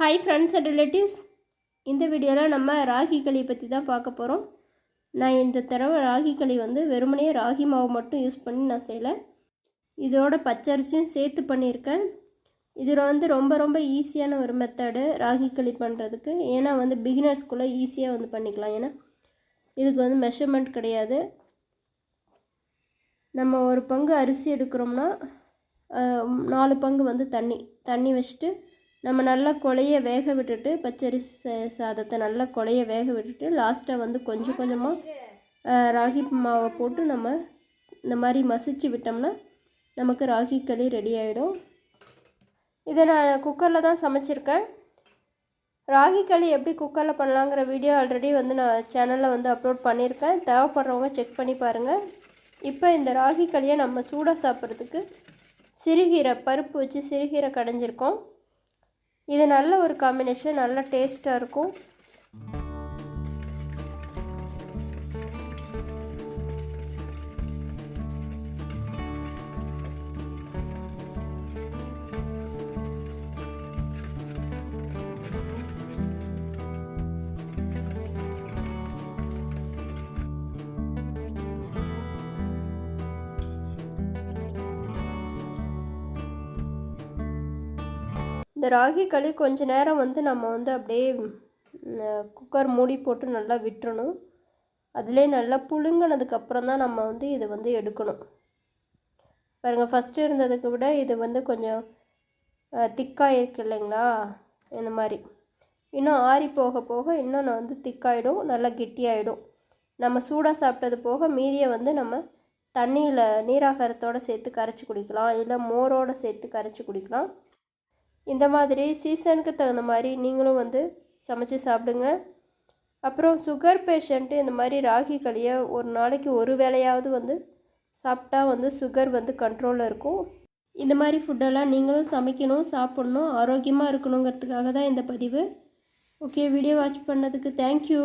Hi friends and relatives, இந்த வீடியோவில் நம்ம ராகி களி பற்றி தான் பார்க்க போகிறோம். நான் இந்த தடவை ராகி களி வெறுமனே ராகி மாவு மட்டும் யூஸ் பண்ணி நான் செய்யலை, இதோட பச்சரிசியும் சேர்த்து பண்ணியிருக்கேன். இது ரொம்ப ரொம்ப ஈஸியான ஒரு மெத்தடு ராகி களி பண்ணுறதுக்கு. ஏன்னா பிகினர்ஸ்குள்ளே ஈஸியாக பண்ணிக்கலாம். ஏன்னா இதுக்கு மெஷர்மெண்ட் கிடையாது. நம்ம ஒரு பங்கு அரிசி எடுக்கிறோம்னா 4 பங்கு தண்ணி வச்சுட்டு நம்ம நல்லா கொலைய வேக விட்டுட்டு, பச்சரிசி சாதத்தை நல்லா கொலைய வேக விட்டுட்டு லாஸ்ட்டாக கொஞ்சம் கொஞ்சமாக ராகி மாவை போட்டு நம்ம இந்த மாதிரி மசிச்சு விட்டோம்னா நமக்கு ராகி களி ரெடி ஆகிடும். இதை நான் குக்கரில் தான் சமைச்சிருக்கேன். ராகி களி எப்படி குக்கரில் பண்ணலாங்கிற வீடியோ ஆல்ரெடி நான் சேனலில் அப்லோட் பண்ணியிருக்கேன். தேவைப்படுறவங்க செக் பண்ணி பாருங்கள். இப்போ இந்த ராகி களியை நம்ம சூடாக சாப்பிட்றதுக்கு சிறுகீரை பருப்பு வச்சு சிறுகீரை கடைஞ்சிருக்கோம். இது நல்ல ஒரு காம்பினேஷன், நல்ல டேஸ்ட்டாக இருக்கும். இந்த ராகி களி கொஞ்ச நேரம் நம்ம அப்படியே குக்கர் மூடி போட்டு நல்லா விட்டுறணும். அதிலே நல்லா புழுங்கினதுக்கப்புறம் தான் நம்ம இதை எடுக்கணும். பாருங்கள், ஃபஸ்ட்டு இருந்ததுக்கு விட இது கொஞ்சம் திக்காக இருக்கு இல்லைங்களா? இந்த மாதிரி இன்னும் ஆறி போக போக இன்னும் திக்காயிடும், நல்லா கெட்டியாயிடும். நம்ம சூடாக சாப்பிட்டது போக மீதியை நம்ம தண்ணியில் நீராகாரத்தோடு சேர்த்து கரைச்சி குடிக்கலாம், இல்லை மோரோடு சேர்த்து கரைச்சி குடிக்கலாம். இந்த மாதிரி சீசனுக்கு தகுந்த மாதிரி நீங்களும் சமைச்சு சாப்பிடுங்க. அப்புறம் சுகர் பேஷண்ட்டு இந்த மாதிரி ராகி களியை ஒரு நாளைக்கு ஒரு வேளையாவது சாப்பிட்டா சுகர் கண்ட்ரோலில் இருக்கும். இந்த மாதிரி ஃபுட்டெல்லாம் நீங்களும் சமைக்கணும், சாப்பிட்ணும், ஆரோக்கியமாக இருக்கணுங்கிறதுக்காக தான் இந்த பதிவு. ஓகே, வீடியோ வாட்ச் பண்ணதுக்கு தேங்க்யூ.